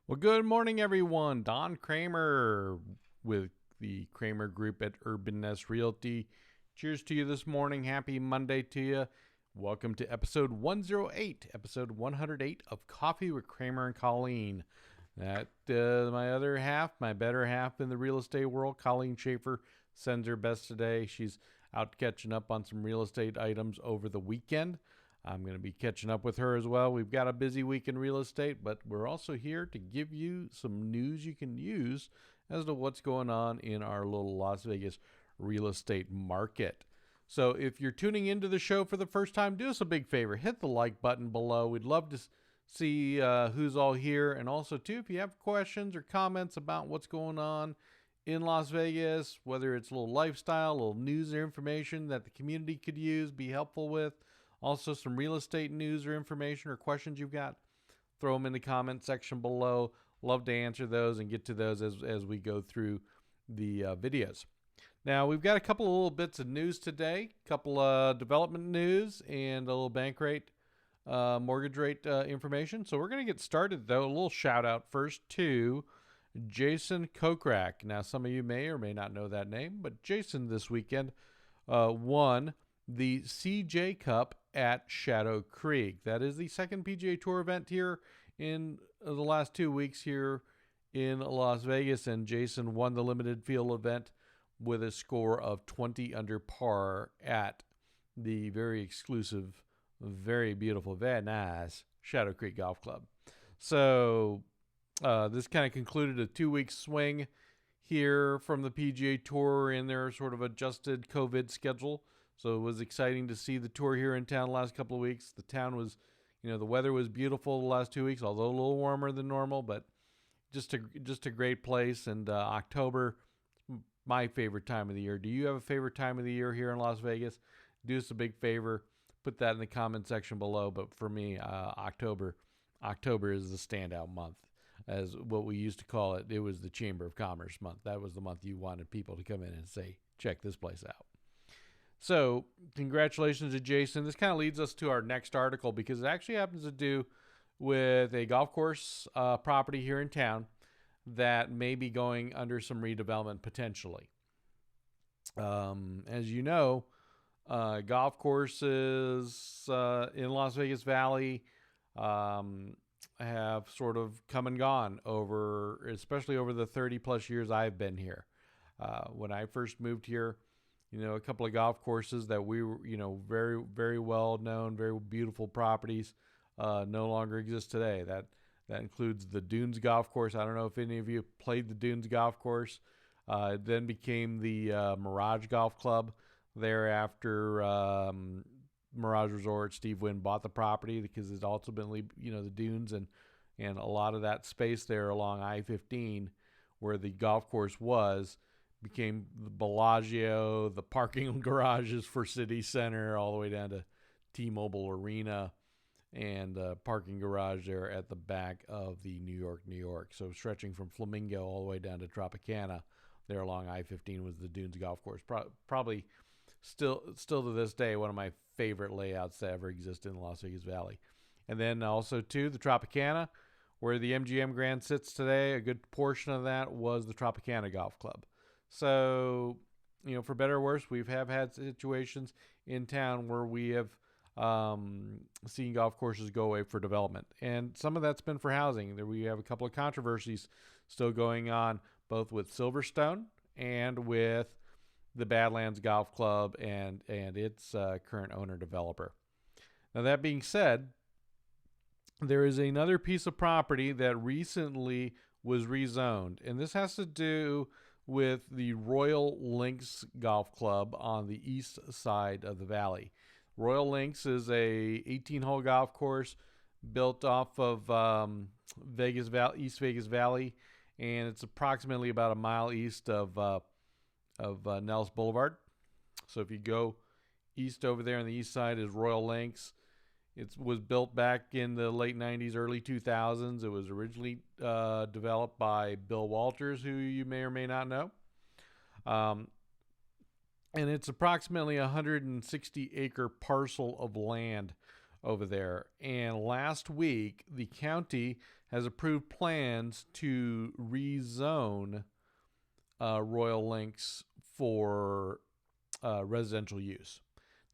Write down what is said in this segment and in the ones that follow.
Well, good morning, everyone. Don Cramer with the Cramer Group at Urban Nest Realty. Cheers to you this morning. Happy Monday to you. Welcome to episode 108, episode 108 of Coffee with Cramer and Colleen. That my other half, my better half in the real estate world, Colleen Schaefer, sends her best today. She's out catching up on some real estate items over the weekend. I'm going to be catching up with her as well. We've got a busy week in real estate, but we're also here to give you some news you can use as to what's going on in our little Las Vegas real estate market. So if you're tuning into the show for the first time, do us a big favor. Hit the like button below. We'd love to see who's all here. And also, too, if you have questions or comments about what's going on in Las Vegas, whether it's a little lifestyle, a little news or information that the community could use, be helpful with, also some real estate news or information or questions you've got, throw them in the comment section below. Love to answer those and get to those as we go through the videos. Now, we've got a couple of little bits of news today, a couple of development news and a little bank rate, mortgage rate information. So we're going to get started, though. A little shout out first to Jason Kokrak. Now, some of you may or may not know that name, but Jason this weekend won the CJ Cup at Shadow Creek. That is the second PGA Tour event here in the last 2 weeks here in Las Vegas, and Jason won the limited field event with a score of 20 under par at the very exclusive, very beautiful, very nice Shadow Creek Golf Club. So this kind of concluded a 2-week swing here from the PGA Tour in their sort of adjusted COVID schedule. So it was exciting to see the tour here in town the last couple of weeks. The town was, the weather was beautiful the last 2 weeks, although a little warmer than normal, but just a great place. And October, my favorite time of the year. Do you have a favorite time of the year here in Las Vegas? Do us a big favor. Put that in the comment section below. But for me, October is the standout month. As what we used to call it, it was the Chamber of Commerce month. That was the month you wanted people to come in and say, check this place out. So congratulations to Jason. This kind of leads us to our next article because it actually happens to do with a golf course property here in town that may be going under some redevelopment potentially. As you know, golf courses in Las Vegas Valley have sort of come and gone especially over the 30 plus years I've been here. When I first moved here, a couple of golf courses that we were, very, very well known, very beautiful properties no longer exist today. That includes the Dunes Golf Course. I don't know if any of you played the Dunes Golf Course. It then became the Mirage Golf Club. Thereafter, Mirage Resort, Steve Wynn bought the property because it's ultimately, the dunes and a lot of that space there along I-15 where the golf course became the Bellagio, the parking garages for City Center, all the way down to T-Mobile Arena and parking garage there at the back of the New York. So stretching from Flamingo all the way down to Tropicana there along I-15 was the Dunes Golf Course. Probably still to this day, one of my favorite layouts that ever existed in the Las Vegas Valley. And then also, too, the Tropicana, where the MGM Grand sits today, a good portion of that was the Tropicana Golf Club. So, for better or worse, we have had situations in town where we have seen golf courses go away for development. And some of that's been for housing. We have a couple of controversies still going on, both with Silverstone and with the Badlands Golf Club and its current owner-developer. Now, that being said, there is another piece of property that recently was rezoned, and this has to do with the Royal Lynx Golf Club on the east side of the valley. Royal Lynx is a 18-hole golf course built off of East Vegas Valley, and it's approximately about a mile east of Nellis Boulevard. So if you go east over there on the east side is Royal Lynx. It was built back in the late 90s, early 2000s. It was originally developed by Bill Walters, who you may or may not know. And it's approximately a 160-acre parcel of land over there. And last week, the county has approved plans to rezone Royal Lynx for residential use.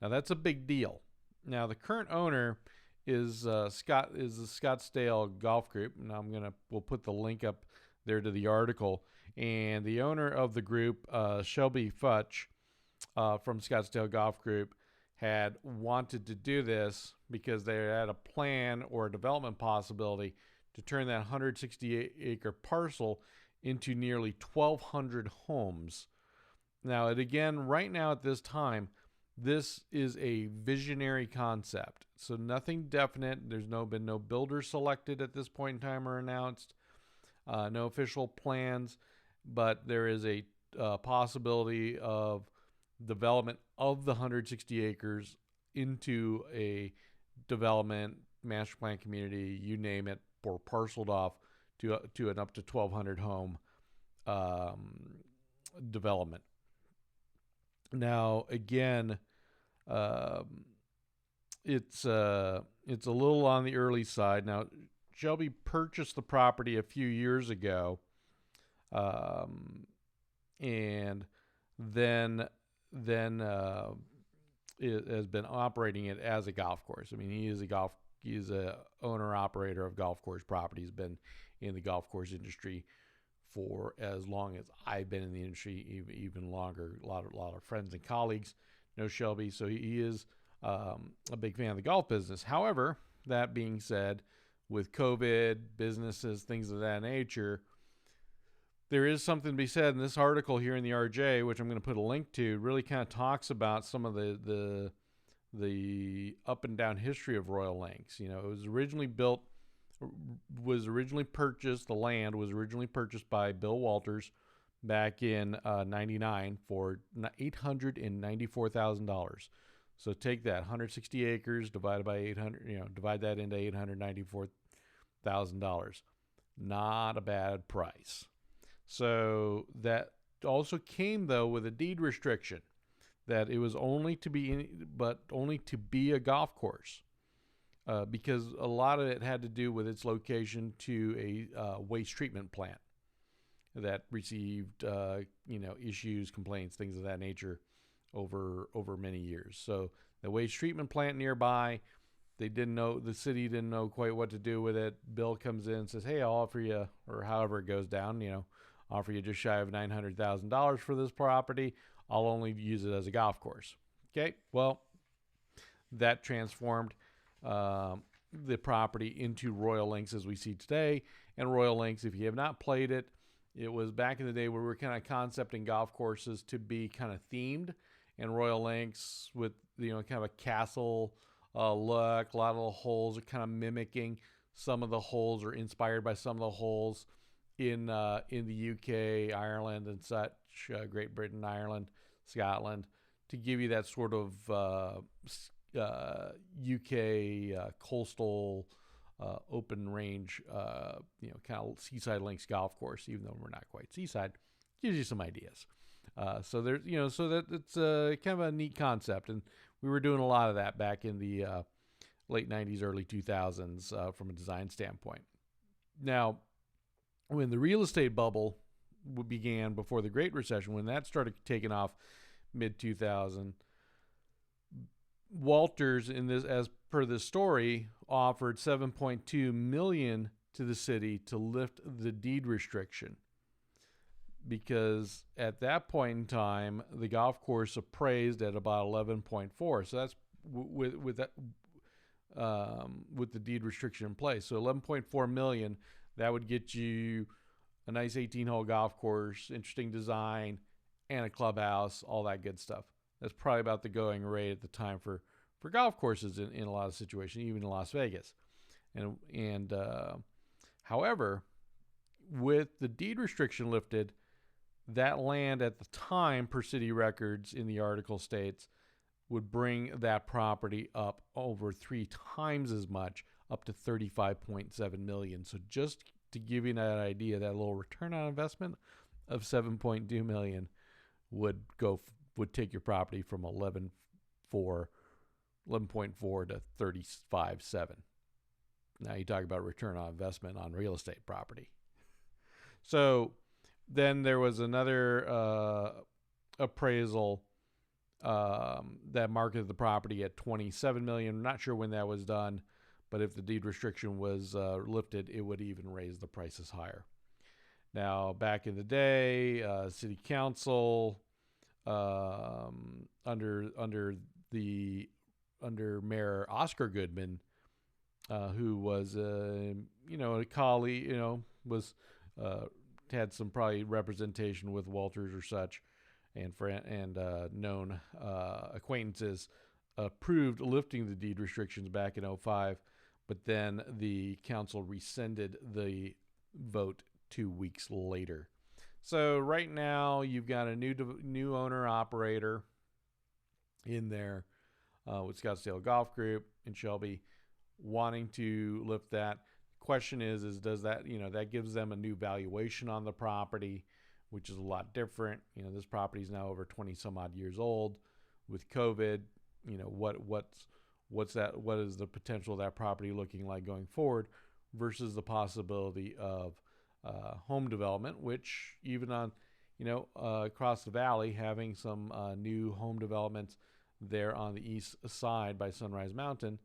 Now that's a big deal. Now the current owner is the Scottsdale Golf Group. Now we'll put the link up there to the article. And the owner of the group, Shelby Futch, from Scottsdale Golf Group, had wanted to do this because they had a plan or a development possibility to turn that 168-acre parcel into nearly 1,200 homes. Now, right now at this time, this is a visionary concept. So nothing definite. There's been no builder selected at this point in time or announced. No official plans, but there is a possibility of development of the 160 acres into a development, master plan community, you name it, or parceled off to an up to 1,200 home development. Now, again, it's a little on the early side. Now, Shelby purchased the property a few years ago, and then it has been operating it as a golf course. I mean, he's a owner operator of golf course properties. Been in the golf course industry for as long as I've been in the industry, even longer. A lot of friends and colleagues know Shelby, so he is a big fan of the golf business. However, that being said, with COVID, businesses, things of that nature, there is something to be said in this article here in the RJ, which I'm going to put a link to. Really kind of talks about some of the up and down history of Royal Lynx. You know, it was originally purchased. The land was originally purchased by Bill Walters back in '99 for $894,000. So take that 160 acres divided by 800. Divide that into $894,000. Not a bad price. So that also came though with a deed restriction that it was only to be a golf course, because a lot of it had to do with its location to a waste treatment plant that received issues, complaints, things of that nature over many years. So the waste treatment plant nearby, the city didn't know quite what to do with it. Bill comes in and says, "Hey, I'll offer you," or however it goes down, offer you just shy of $900,000 for this property. I'll only use it as a golf course. Okay, well, that transformed the property into Royal Lynx as we see today. And Royal Lynx, if you have not played it, it was back in the day where we were kind of concepting golf courses to be kind of themed. And Royal Lynx with kind of a castle look. A lot of the holes are kind of mimicking. Some of the holes are inspired by some of the holes in the UK, Ireland, and such, Great Britain, Ireland, Scotland, to give you that sort of UK coastal open range, kind of seaside links golf course. Even though we're not quite seaside, gives you some ideas. So there's, so that it's kind of a neat concept, and we were doing a lot of that back in the late '90s, early 2000s from a design standpoint. Now, when the real estate bubble began before the Great Recession, when that started taking off mid-2000, Walters, as per this story, offered $7.2 million to the city to lift the deed restriction, because at that point in time the golf course appraised at about 11.4. So that's with the deed restriction in place. So 11.4 million. That would get you a nice 18-hole golf course, interesting design, and a clubhouse, all that good stuff. That's probably about the going rate at the time for golf courses in a lot of situations, even in Las Vegas. And however, with the deed restriction lifted, that land at the time, per city records in the article states, would bring that property up over 3 times as much, up to $35.7 million. So just to give you that idea, that little return on investment of $7.2 million would take your property from 11.4 to 35.7. Now you talk about return on investment on real estate property. So then there was another appraisal that marketed the property at $27 million. I'm not sure when that was done, but if the deed restriction was lifted, it would even raise the prices higher. Now, back in the day, city council under Mayor Oscar Goodman, who was a colleague, was had some probably representation with Walters or such, and known acquaintances, approved lifting the deed restrictions back in 2005, but then the council rescinded the vote 2 weeks later. So right now you've got a new owner operator in there with Scottsdale Golf Group in Shelby wanting to lift that. Question is does that, that gives them a new valuation on the property, which is a lot different. This property is now over 20 some odd years old. With COVID, what is the potential of that property looking like going forward versus the possibility of home development, which even on, across the valley, having some new home developments there on the east side by Sunrise Mountain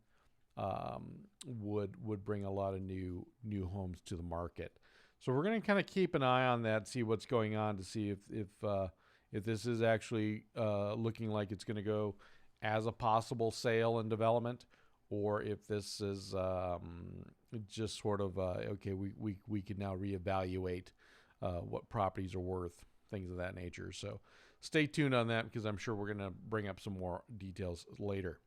would bring a lot of new homes to the market. So we're going to kind of keep an eye on that, see what's going on, to see if this is actually looking like it's going to go as a possible sale and development, or if this is just sort of okay, we can now reevaluate what properties are worth, things of that nature. So stay tuned on that, because I'm sure we're going to bring up some more details later.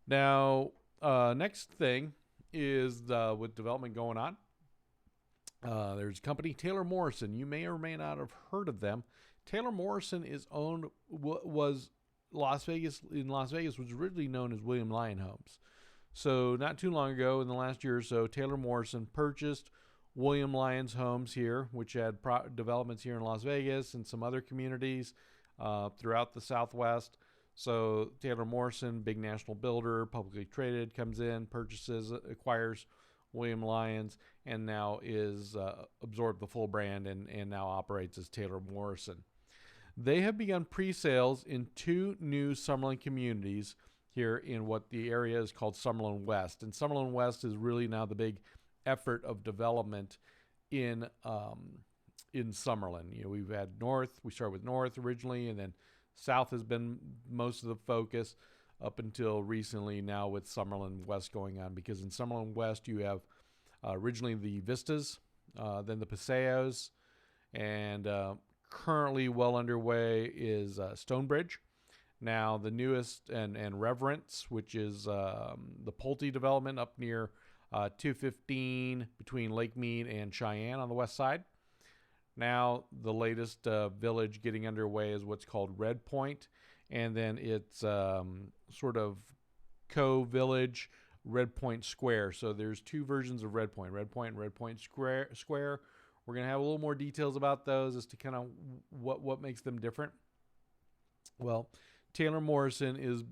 Now, next thing is with development going on. There's a company, Taylor Morrison. You may or may not have heard of them. Taylor Morrison is owned, was Las Vegas was originally known as William Lyon Homes. So not too long ago, in the last year or so, Taylor Morrison purchased William Lyon's Homes here, which had developments here in Las Vegas and some other communities throughout the Southwest. So Taylor Morrison, big national builder, publicly traded, comes in, purchases, acquires William Lyon's, and now is absorbed the full brand and now operates as Taylor Morrison. They have begun pre-sales in 2 new Summerlin communities here in what the area is called Summerlin West. And Summerlin West is really now the big effort of development in Summerlin. We've had North. We started with North originally, and then South has been most of the focus up until recently, now with Summerlin West going on, because in Summerlin West you have originally the Vistas, then the Presales, and currently well underway is Stonebridge. Now the newest and Reverence, which is the Pulte development up near 215 between Lake Mead and Cheyenne on the west side. Now the latest village getting underway is what's called Red Point, and then it's sort of co-village Red Point Square. So there's 2 versions of Red Point and Red Point Square. We're going to have a little more details about those as to kind of what makes them different. Well, Taylor Morrison is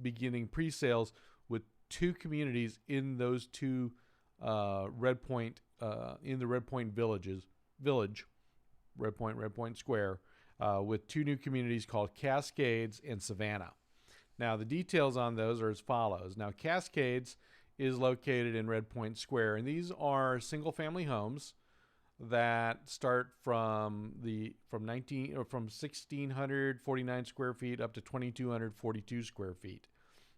beginning pre-sales with 2 communities in those 2 Red Point in the Red Point Village, Red Point Square, with 2 new communities called Cascades and Savannah. Now, the details on those are as follows. Now, Cascades is located in Red Point Square, and these are single-family homes that start from 1,649 square feet up to 2,242 square feet.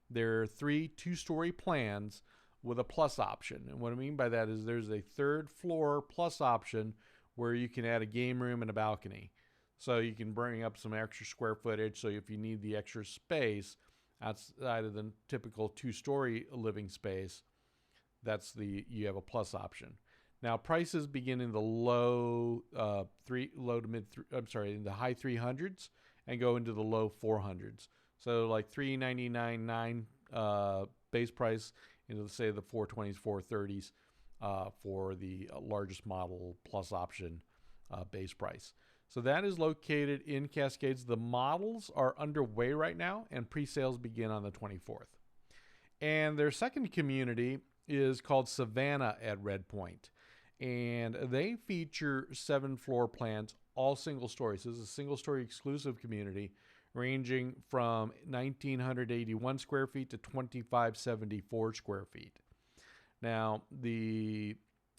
There are 3 2-story plans with a plus option, and what I mean by that is there's a 3rd floor plus option where you can add a game room and a balcony. So you can bring up some extra square footage. So if you need the extra space outside of the typical 2-story living space, you have a plus option. Now prices begin in the in the high 300s and go into the low 400s. So like $399.9 base price into say the 420s, 430s for the largest model plus option base price. So that is located in Cascades. The models are underway right now, and pre-sales begin on the 24th. And their second community is called Savannah at Red Point. And they feature 7 floor plans, all single stories. This is a single story exclusive community ranging from 1,981 square feet to 2,574 square feet. Now, the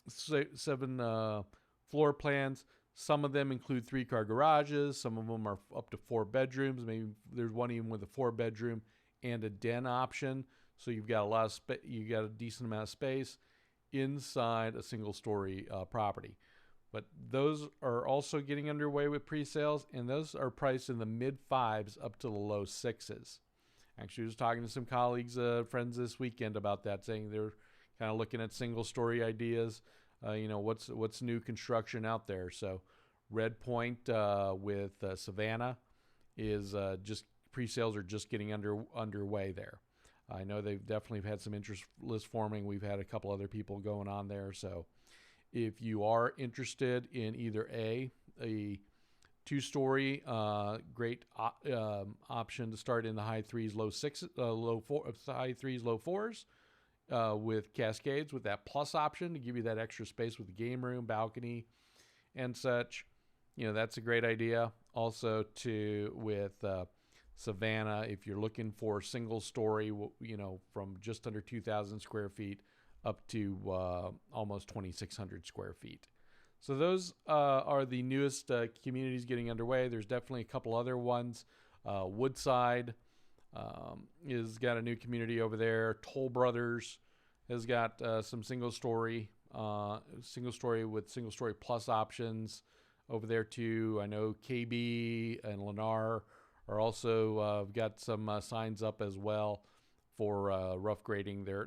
7 floor plans, some of them include 3-car garages. Some of them are up to 4 bedrooms. Maybe there's one even with a 4-bedroom and a den option. So you've got a lot of you got a decent amount of space inside a single-story property. But those are also getting underway with pre-sales, and those are priced in the mid-5s up to the low 6s. Actually, I was talking to some colleagues, friends this weekend about that, saying they're kind of looking at single-story ideas. What's new construction out there? So Red Point with Savannah is just pre-sales are just getting underway there. I know they've definitely had some interest list forming. We've had a couple other people going on there. So if you are interested in either a 2-story, great option to start in the high 3s, low 6s, high 3s, low 4s, with Cascades with that plus option to give you that extra space with the game room, balcony, and such. That's a great idea. Also, with Savannah, if you're looking for single story, from just under 2,000 square feet up to almost 2,600 square feet. So those are the newest communities getting underway. There's definitely a couple other ones. Woodside is got a new community over there. Toll Brothers has got some single story with single story plus options over there too. I know KB and Lennar are also got some signs up as well for rough grading their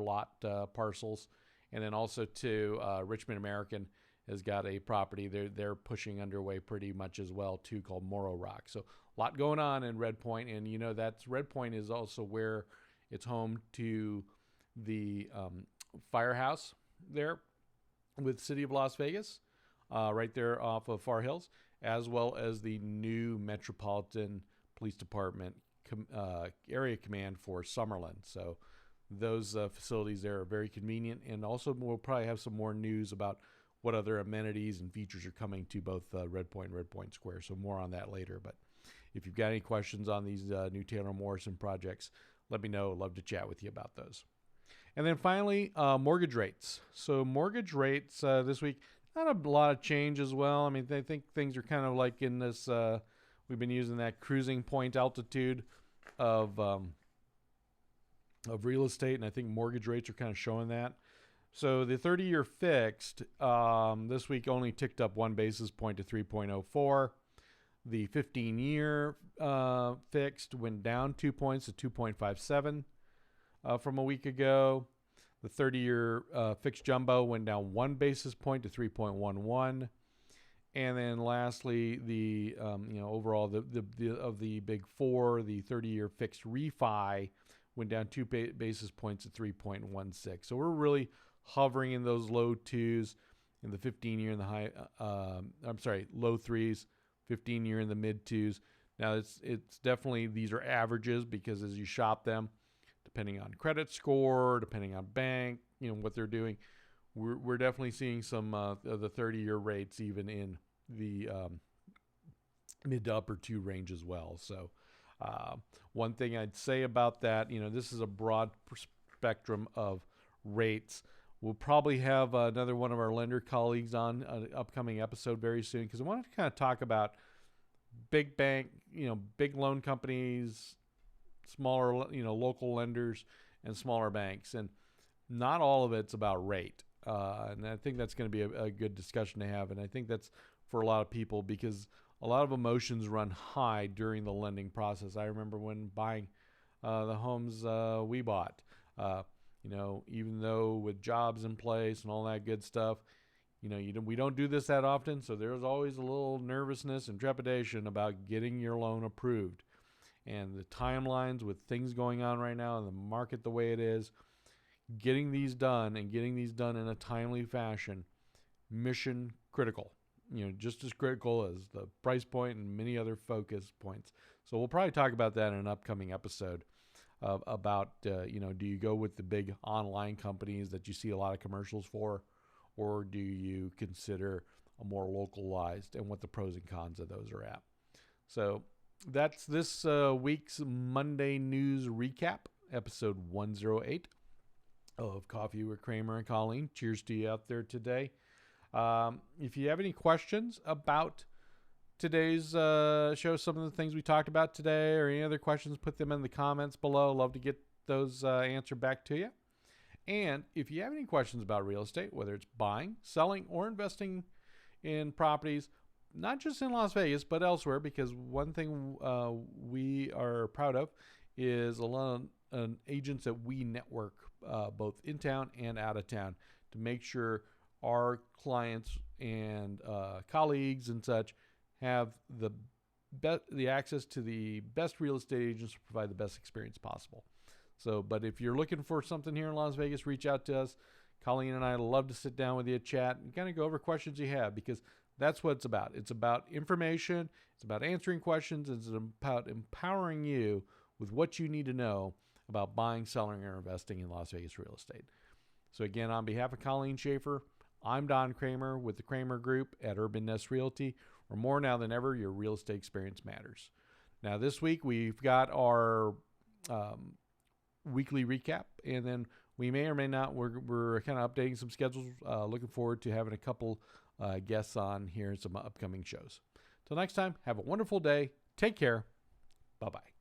lot parcels, and then also too Richmond American has got a property they're pushing underway pretty much as well too, called Morro Rock. So a lot going on in Red Point, and that's Red Point is also where it's home to the firehouse there with City of Las Vegas, right there off of Far Hills, as well as the new Metropolitan Police Department area command for Summerlin. So those facilities there are very convenient, and also we'll probably have some more news about what other amenities and features are coming to both Red Point and Red Point Square. So more on that later. But if you've got any questions on these new Taylor Morrison projects, let me know. I'd love to chat with you about those. And then finally, mortgage rates. So mortgage rates this week, not a lot of change as well. I mean, I think things are kind of like in this, we've been using that cruising point altitude of real estate, and I think mortgage rates are kind of showing that. So the 30-year fixed this week only ticked up 1 basis point to 3.04. The 15-year fixed went down 2 points to 2.57 from a week ago. The 30-year fixed jumbo went down 1 basis point to 3.11. And then lastly, the overall the of the big four, the 30-year fixed refi went down 2 basis points to 3.16. So we're really hovering in those low 2s, in the 15-year in the low 3s, 15-year in the mid 2s. Now it's definitely, these are averages, because as you shop them, depending on credit score, depending on bank, what they're doing, we're definitely seeing some of the 30-year rates even in the mid to upper 2 range as well. So one thing I'd say about that, this is a broad spectrum of rates. We'll probably have another one of our lender colleagues on an upcoming episode very soon, because I wanted to kind of talk about big bank, big loan companies, smaller, local lenders, and smaller banks. And not all of it's about rate. And I think that's going to be a good discussion to have. And I think that's for a lot of people, because a lot of emotions run high during the lending process. I remember when buying the homes we bought, even though with jobs in place and all that good stuff, we don't do this that often. So there's always a little nervousness and trepidation about getting your loan approved. And the timelines with things going on right now in the market the way it is, getting these done in a timely fashion, mission critical. Just as critical as the price point and many other focus points. So we'll probably talk about that in an upcoming episode. about, do you go with the big online companies that you see a lot of commercials for, or do you consider a more localized, and what the pros and cons of those are at. So that's this week's Monday News Recap, episode 108 of Coffee with Cramer and Colleen. Cheers to you out there today. If you have any questions about today's show, some of the things we talked about today, or any other questions, put them in the comments below. Love to get those answered back to you. And if you have any questions about real estate, whether it's buying, selling, or investing in properties, not just in Las Vegas, but elsewhere, because one thing we are proud of is a lot of agents that we network both in town and out of town to make sure our clients and colleagues and such have the access to the best real estate agents to provide the best experience possible. So, but if you're looking for something here in Las Vegas, reach out to us. Colleen and I love to sit down with you, chat, and kind of go over questions you have, because that's what it's about. It's about information. It's about answering questions. It's about empowering you with what you need to know about buying, selling, or investing in Las Vegas real estate. So again, on behalf of Colleen Schaefer, I'm Don Cramer with the Cramer Group at Urban Nest Realty, where more now than ever, your real estate experience matters. Now, this week, we've got our weekly recap, and then we may or may not, we're kind of updating some schedules. Looking forward to having a couple guests on here in some upcoming shows. Till next time, have a wonderful day. Take care. Bye-bye.